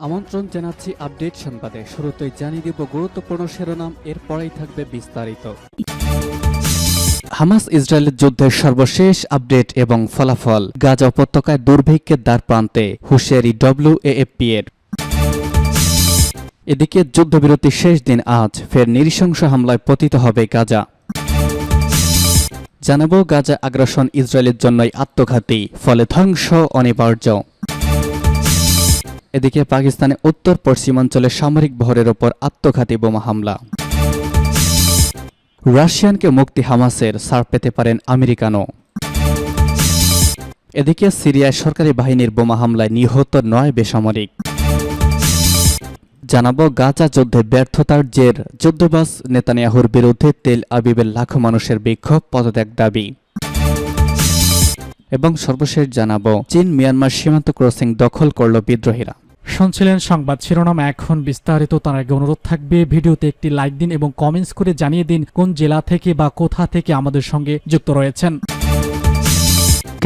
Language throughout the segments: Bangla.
আমন্ত্রণ জানাচ্ছি আপডেট সংবাদে। শুরুতেই জানিয়ে দিব গুরুত্বপূর্ণ শিরোনাম, এরপরেই থাকবে বিস্তারিত। হামাস ইসরায়েলের যুদ্ধের সর্বশেষ আপডেট এবং ফলাফল। গাজা উপত্যকায় দুর্ভিক্ষের দ্বারপ্রান্তে, হুঁশিয়ারি ডব্লিউএএফপি এর। এদিকে যুদ্ধবিরতির শেষ দিন আজ, ফের নৃশংস হামলায় পতিত হবে গাজা। জানাবো গাজা আগ্রাসন ইসরায়েলের জন্যই আত্মঘাতী, ফলে ধ্বংস অনিবার্য। এদিকে পাকিস্তানে উত্তর পশ্চিমাঞ্চলে সামরিক বহরের ওপর আত্মঘাতী বোমা হামলা। রাশিয়ানকে মুক্তি হামাসের, ছাড় পেতে পারেন আমেরিকানও। এদিকে সিরিয়ায় সরকারি বাহিনীর বোমা হামলায় নিহত 9 বেসামরিক। জানাবো গাজা যুদ্ধে ব্যর্থতার জের, যুদ্ধবাজ নেতানিয়াহুর বিরুদ্ধে তেল আবিবের লাখো মানুষের বিক্ষোভ, পদত্যাগ দাবি। এবং সর্বশেষ জানাবো চীন মিয়ানমার সীমান্ত ক্রসিং দখল করল বিদ্রোহীরা। শুনছিলেন সংবাদ শিরোনাম, এখন বিস্তারিত। তার আগে অনুরোধ থাকবে ভিডিওতে একটি লাইক দিন এবং কমেন্টস করে জানিয়ে দিন কোন জেলা থেকে বা কোথা থেকে আমাদের সঙ্গে যুক্ত রয়েছেন।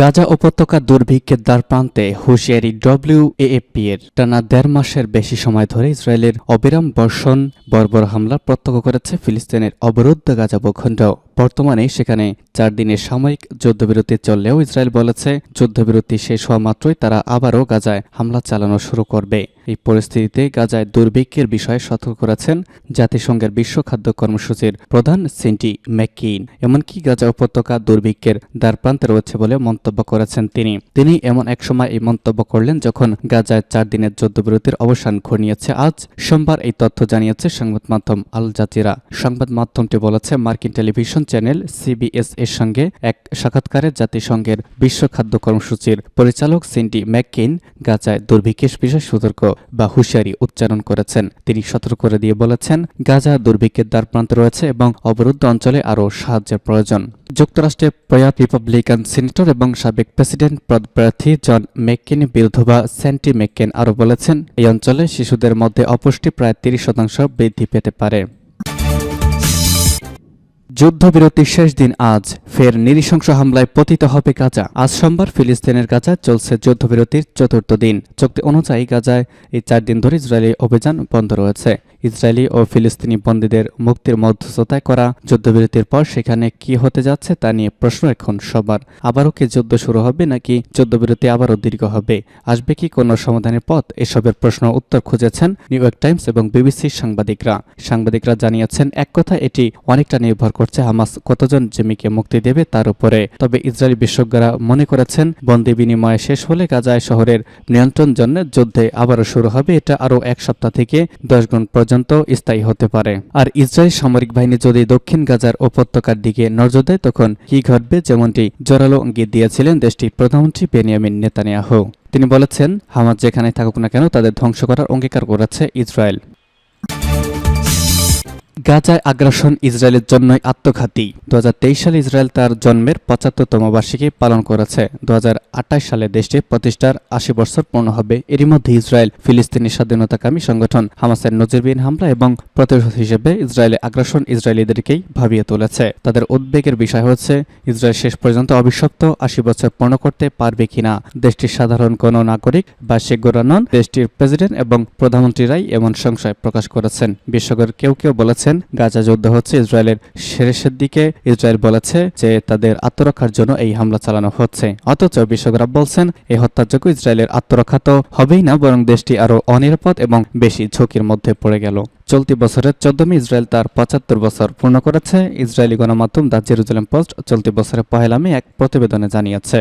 গাজা উপত্যকা দুর্ভিক্ষের দ্বারপ্রান্তে, হুঁশিয়ারি ডব্লিউএএফপি এর। টানা 1.5 মাসের বেশি সময় ধরে ইসরায়েলের অবিরাম বর্ষণ, বর্বর হামলা প্রত্যক্ষ করেছে ফিলিস্তিনের অবরুদ্ধ গাজা ভূখণ্ড। বর্তমানে সেখানে 4 দিনের সাময়িক যুদ্ধবিরতি চললেও ইসরায়েল বলেছে যুদ্ধবিরতি শেষ হওয়া মাত্রই তারা আবারও গাজায় হামলা চালানো শুরু করবে। এই পরিস্থিতিতে গাজায় দুর্ভিক্ষের বিষয়ে সতর্ক করেছেন জাতিসংঘের বিশ্ব খাদ্য কর্মসূচির প্রধান সিন্টি ম্যাককেইন। এমনকি গাজা উপত্যকা দুর্ভিক্ষের দ্বারপ্রান্তে রয়েছে বলে মন্তব্য করেছেন তিনি এমন এক সময় এই মন্তব্য করলেন যখন গাজায় 4 দিনের যুদ্ধবিরতির অবসান ঘনিয়েছে। আজ সোমবার এই তথ্য জানিয়েছে সংবাদ মাধ্যম আল জাজিরা। সংবাদ মাধ্যমটি বলেছে মার্কিন টেলিভিশন চ্যানেল সিবিএস এর সঙ্গে এক সাক্ষাৎকারে জাতিসংঘের বিশ্ব খাদ্য কর্মসূচির পরিচালক সিন্টি ম্যাককেইন গাজায় দুর্ভিক্ষের বিষয়ে সতর্ক বা হুঁশিয়ারি উচ্চারণ করেছেন। তিনি সতর্ক করে দিয়ে বলেছেন গাজা দুর্ভিক্ষের দ্বারপ্রান্তে রয়েছে এবং অবরুদ্ধ অঞ্চলে আরও সাহায্যের প্রয়োজন। যুক্তরাষ্ট্রের প্রয়াত রিপাবলিকান সিনেটর এবং সাবেক প্রেসিডেন্ট পদপ্রার্থী জন ম্যাককেইনের বিধবা স্যান্টি ম্যাককেইন আরও বলেছেন এই অঞ্চলে শিশুদের মধ্যে অপুষ্টি প্রায় 30% বৃদ্ধি পেতে পারে। যুদ্ধবিরতির শেষ দিন আজ, ফের নৃশংস হামলায় পতিত হবে গাজা। আজ সোমবার ফিলিস্তিনের গাজায় চলছে যুদ্ধবিরতির 4র্থ দিন। চুক্তি অনুযায়ী গাজায় এই 4 দিন ধরে ইসরায়েলি অভিযান বন্ধ রয়েছে। ইসরায়েলি ও ফিলিস্তিনি বন্দীদের মুক্তির মধ্যস্থতায় করা যুদ্ধবিরতির পর সেখানে কি হতে যাচ্ছে তা নিয়ে প্রশ্ন এখন সবার। আবারও কি যুদ্ধ শুরু হবে, নাকি যুদ্ধবিরতি আবারও দীর্ঘ হবে? আসবে কি কোনো সমাধানের পথ? এসবের প্রশ্ন উত্তর খুঁজেছেন নিউ ইয়র্ক টাইমস এবং বিবিসির সাংবাদিকরা জানিয়েছেন এক কথা, এটি অনেকটা নির্ভর করছে হামাস কতজন জিম্মিকে মুক্তি দেবে তার উপরে। তবে ইসরায়েলি বিশেষজ্ঞরা মনে করেছেন বন্দী বিনিময় শেষ হলে গাজায় শহরের নিয়ন্ত্রণ জন্য যুদ্ধে আবারও শুরু হবে। এটা আরও 1 সপ্তাহ থেকে 10 গুণ পর্যন্ত স্থায়ী হতে পারে। আর ইসরায়েল সামরিক বাহিনী যদি দক্ষিণ গাজার উপত্যকার দিকে নজর দেয় তখন কি ঘটবে, যেমনটি জোরালো ইঙ্গিত দিয়েছিলেন দেশটির প্রধানমন্ত্রী বেনিয়ামিন নেতানিয়াহু। তিনি বলেছেন হামাস যেখানে থাকুক না কেন তাদের ধ্বংস করার অঙ্গীকার করেছে ইসরায়েল। গাজায় আগ্রাসন ইসরায়েলের জন্যই আত্মঘাতী। 2023 সালে ইসরায়েল তার জন্মের 75তম বার্ষিকী পালন করেছে। 2028 সালে দেশটির প্রতিষ্ঠার 80 বছর পূর্ণ হবে। এরই মধ্যে ইসরায়েল ফিলিস্তিনি স্বাধীনতাকামী সংগঠন হামাসের নজিরবিহীন হামলা এবং প্রতিশোধ হিসেবে ইসরায়েলের আগ্রাসন ইসরায়েলিদেরকেই ভাবিয়ে তুলেছে। তাদের উদ্বেগের বিষয় হচ্ছে ইসরায়েল শেষ পর্যন্ত অভিশপ্ত 80 বছর পূর্ণ করতে পারবে কিনা। দেশটির সাধারণ কোনো নাগরিক বা সেগুরা নন, দেশটির প্রেসিডেন্ট এবং প্রধানমন্ত্রীরাই এমন সংশয় প্রকাশ করেছেন। বিশ্বজ্ঞের কেউ বলেছেন গাজা যুদ্ধ হচ্ছে ইসরায়েলের শেষের দিকে। ইসরায়েল বলেছে যে তাদের আত্মরক্ষার জন্য এই হামলা চালানো হচ্ছে, অথচ বিশ্বজ্ঞরা বলছেন এই হত্যাযোগ্য ইসরায়েলের আত্মরক্ষা তো হবেই না, বরং দেশটি আরও অনিরাপদ এবং বেশি ঝুঁকির মধ্যে পড়ে গেল। চলতি বছরের 14 মে ইসরায়েল তার 75 বছর পূর্ণ করেছে। ইসরায়েলি গণমাধ্যম দ্য জেরুজালেম পোস্ট চলতি বছরের 1 মে এক প্রতিবেদনে জানিয়েছে।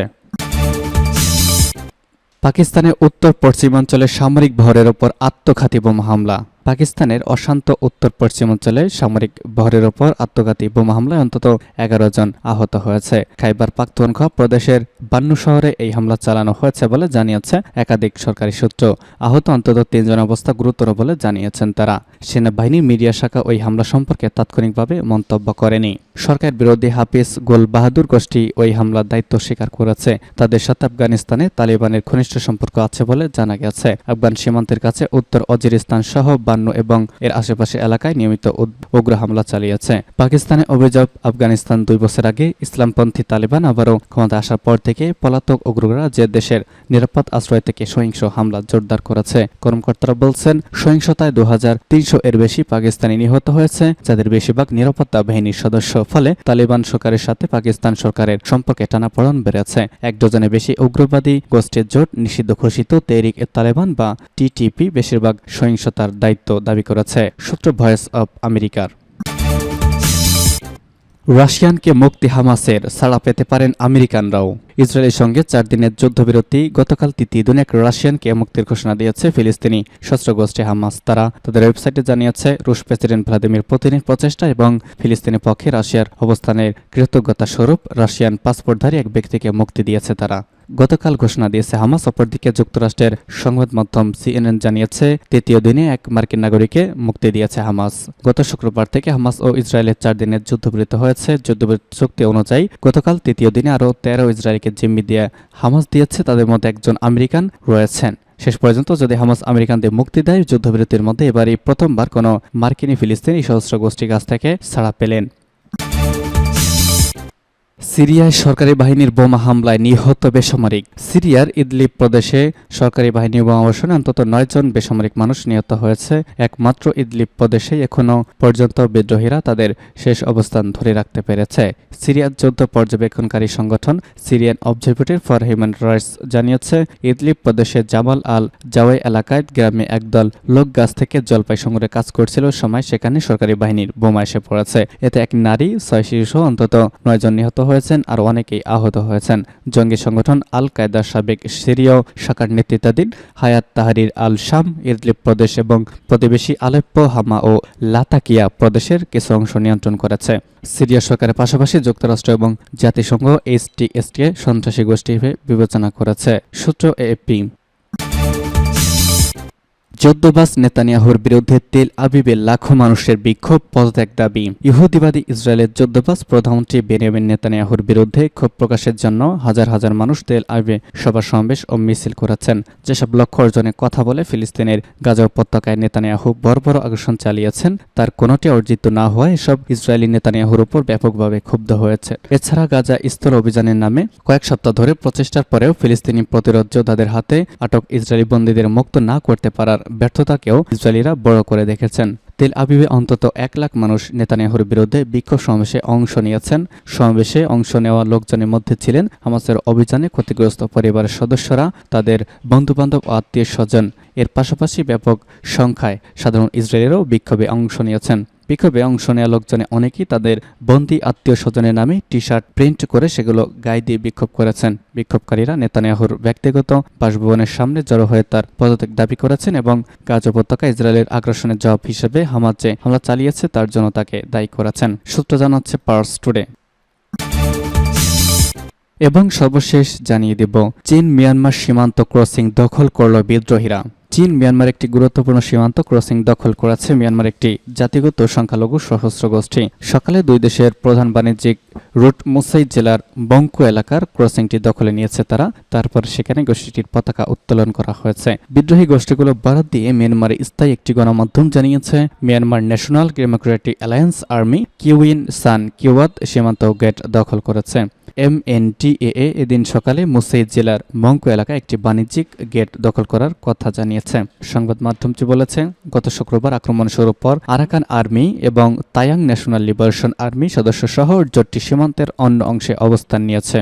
পাকিস্তানের উত্তর পশ্চিমাঞ্চলে সামরিক বহরের ওপর আত্মঘাতী বোমা হামলা। পাকিস্তানের অশান্ত উত্তর পশ্চিমাঞ্চলে সামরিক বহরের ওপর আত্মঘাতী বোমা হামলায় অন্তত 11 জন আহত হয়েছে। খাইবার পাখতুনখোয়া প্রদেশের বান্নু শহরে এই হামলা চালানো হয়েছে বলে জানিয়েছে একাধিক সরকারি সূত্র। আহত অন্তত 3 জন অবস্থা গুরুতর বলে জানিয়েছেন তারা। সেনাবাহিনীর মিডিয়া শাখা ওই হামলা সম্পর্কে তাৎক্ষণিকভাবে মন্তব্য করেনি। সরকার বিরোধী হাফিজ গোল বাহাদুর গোষ্ঠী ওই হামলার দায়িত্ব স্বীকার করেছে। তাদের সাথে আফগানিস্তানে তালিবানের ঘনিষ্ঠ সম্পর্ক আছে বলে জানা গেছে। আফগান সীমান্তের কাছে উত্তর অজিরিস্তান সহ বান্ন এবং এর আশেপাশে এলাকায় নিয়মিত উগ্র হামলা চালিয়েছে। পাকিস্তানে অভিযোগ, আফগানিস্তান 2 বছর আগে ইসলামপন্থী তালিবান আবারও ক্ষমতা আসার পর থেকে পলাতক উগ্ররা যে দেশের নিরাপদ আশ্রয় থেকে সহিংস হামলা জোরদার করেছে। কর্মকর্তারা বলছেন, সহিংসতায় 2300 এর বেশি পাকিস্তানি নিহত হয়েছে, যাদের বেশিরভাগ নিরাপত্তা বাহিনীর সদস্য। ফলে তালিবান সরকারের সাথে পাকিস্তান সরকারের সম্পর্কে টানাপোড়েন বেড়েছে। 1 ডজনের বেশি উগ্রবাদী গোষ্ঠীর জোট নিষিদ্ধ ঘোষিত তেহরিক-ই-তালেবান বা টিটিপি বেশিরভাগ সহিংসতার দায়িত্ব দাবি করেছে। সূত্র ভয়েস অব আমেরিকার। রাশিয়ানকে মুক্তি হামাসের, ছাড়া পেতে পারেন আমেরিকানরাও। ইসরায়েলের সঙ্গে 4 দিনের যুদ্ধবিরতি গতকাল তৃতীয় দিনে এক রাশিয়ানকে মুক্তির ঘোষণা দিয়েছে ফিলিস্তিনি সশস্ত্র গোষ্ঠী হামাস। তারা তাদের ওয়েবসাইটে জানিয়েছে, রুশ প্রেসিডেন্ট ভ্লাদিমির পুতিনের প্রচেষ্টা এবং ফিলিস্তিনের পক্ষে রাশিয়ার অবস্থানের কৃতজ্ঞতা স্বরূপ রাশিয়ান পাসপোর্টধারী এক ব্যক্তিকে মুক্তি দিয়েছে তারা। গতকাল ঘোষণা দিয়েছে হামাস। অপরদিকে যুক্তরাষ্ট্রের সংবাদ মাধ্যম CNN জানিয়েছে, তৃতীয় দিনে এক মার্কিন নাগরিককে মুক্তি দিয়েছে হামাস। গত শুক্রবার থেকে হামাস ও ইসরায়েলের 4 দিনের যুদ্ধবিরতি হয়েছে। যুদ্ধবিরতি চুক্তি অনুযায়ী গতকাল তৃতীয় দিনে আরও 13 ইসরায়েলকে জিম্মি দিয়ে হামাস দিয়েছে। তাদের মধ্যে একজন আমেরিকান রয়েছেন। শেষ পর্যন্ত যদি হামাস আমেরিকানদের মুক্তি দেয়, যুদ্ধবিরতির মধ্যে এবারই প্রথমবার কোনো মার্কিনী ফিলিস্তিনি সশস্ত্র গোষ্ঠীর কাছ থেকে ছাড়া পেলেন। সিরিয়ায় সরকারি বাহিনীর বোমা হামলায় নিহত বেসামরিক। সিরিয়ার ইদলিব প্রদেশে সরকারি বাহিনীর বোমাবর্ষণে অন্তত 9 জন বেসামরিক মানুষ নিহত হয়েছে। একমাত্র ইদলিব প্রদেশেই এখনও পর্যন্ত বিদ্রোহীরা তাদের শেষ অবস্থান ধরে রাখতে পেরেছে। সিরিয়ার যুদ্ধ পর্যবেক্ষণকারী সংগঠন Syrian observatory for human rights জানিয়েছে, ইদলিব প্রদেশের জামাল আল জাওয়াই এলাকায় গ্রামে একদল লোক গাছ থেকে জলপাই সংগ্রহে কাজ করছিল সময় সেখানে সরকারি বাহিনীর বোমা এসে পড়েছে। এতে এক নারী, 6 শিশু অন্তত 9 জন নিহত হয়েছেন আর অনেকেই আহত হয়েছেন। জঙ্গি সংগঠন আল কায়দার সাবেক সিরীয় শাখার নেতৃত্বাধীন হায়াত তাহরির আল শাম ইদলিব প্রদেশ এবং প্রতিবেশী আলেপ্পো, হামা ও লাতাকিয়া প্রদেশের কিছু অংশ নিয়ন্ত্রণ করেছে। সিরিয়া সরকারের পাশাপাশি যুক্তরাষ্ট্র এবং জাতিসংঘ HTS-কে সন্ত্রাসী গোষ্ঠী হিসেবে বিবেচনা করেছে। সূত্র AFP। যুদ্ধবাজ নেতানিয়াহুর বিরুদ্ধে তেল আবিবে লাখো মানুষের বিক্ষোভ, পদত্যাগ দাবি। ইহুদিবাদী ইসরায়েলের যুদ্ধবাজ প্রধানমন্ত্রী বেনিয়ামিন নেতানিয়াহুর বিরুদ্ধে ক্ষোভ প্রকাশের জন্য হাজার হাজার মানুষ তেল আবিবে সভা সমাবেশ ও মিছিল করেছেন। যেসব লক্ষ্য অর্জনের কথা বলে ফিলিস্তিনের গাজা উপত্যকায় নেতানিয়াহু বর্বর আগ্রাসন চালিয়েছেন, তার কোনোটি অর্জিত না হওয়ায় এসব ইসরায়েলি নেতানিয়াহুর উপর ব্যাপকভাবে ক্ষুব্ধ হয়েছে। এছাড়া গাজা স্থল অভিযানের নামে কয়েক সপ্তাহ ধরে প্রচেষ্টার পরেও ফিলিস্তিনি প্রতিরোধ যোদ্ধাদের হাতে আটক ইসরায়েলি বন্দীদের মুক্ত না করতে পারার ব্যর্থতাকেও ইসরায়েলিরা বড় করে দেখেছেন। তেল আবিবে অন্তত 1 লাখ মানুষ নেতানিয়াহুর বিরুদ্ধে বিক্ষোভ সমাবেশে অংশ নিয়েছেন। সমাবেশে অংশ নেওয়া লোকজনের মধ্যে ছিলেন হামাসের অভিযানে ক্ষতিগ্রস্ত পরিবারের সদস্যরা, তাদের বন্ধুবান্ধব ও আত্মীয় স্বজন। এর পাশাপাশি ব্যাপক সংখ্যায় সাধারণ ইসরায়েলিরাও বিক্ষোভে অংশ নিয়েছেন। বিক্ষোভে অংশ নেওয়া লোকজনে অনেকেই তাদের বন্দী আত্মীয় স্বজনের নামে টি-শার্ট প্রিন্ট করে সেগুলো গায়ে দিয়ে বিক্ষোভ করেছেন। বিক্ষোভকারীরা নেতানিয়াহুর ব্যক্তিগত বাসভবনের সামনে জড়ো হয়ে তার পদত্যাগ দাবি করেছেন এবং গাজা উপত্যকা ইসরায়েলের আগ্রাসনের জবাব হিসেবে হামাস যে হামলা চালিয়েছে তার জন্য তাকে দায়ী করেছেন। সূত্র জানাচ্ছে পার্স টুডে। এবং সর্বশেষ জানিয়ে দেব, চীন মিয়ানমার সীমান্ত ক্রসিং দখল করল বিদ্রোহীরা। চীন মিয়ানমার একটি গুরুত্বপূর্ণ সীমান্ত ক্রসিং দখল করেছে। মিয়ানমার একটি জাতিগত সংখ্যালঘু সশস্ত্র গোষ্ঠী। সকালে দুই দেশের প্রধান বাণিজ্যিক রুট মুসাই জেলার বংকু এলাকার ক্রসিংটি দখলে নিয়েছে তারা। তারপর সেখানে গোষ্ঠীটির পতাকা উত্তোলন করা হয়েছে। বিদ্রোহী গোষ্ঠীগুলো বরাত দিয়ে মিয়ানমারের স্থায়ী একটি গণমাধ্যম জানিয়েছে, Myanmar National Democratic Alliance Army Kyin San Kyawt সীমান্ত গেট দখল করেছে। MNDAA এদিন সকালে মুসাই জেলার মংকু এলাকায় একটি বাণিজ্যিক গেট দখল করার কথা জানিয়েছে। সংবাদ মাধ্যমটি বলেছে, গত শুক্রবার আক্রমণ শুরুর পর আরাকান আর্মি এবং তায়াং ন্যাশনাল লিবারেশন আর্মি সদস্য সহ জোটটি সীমান্তের অন্য অংশে অবস্থান নিয়েছে।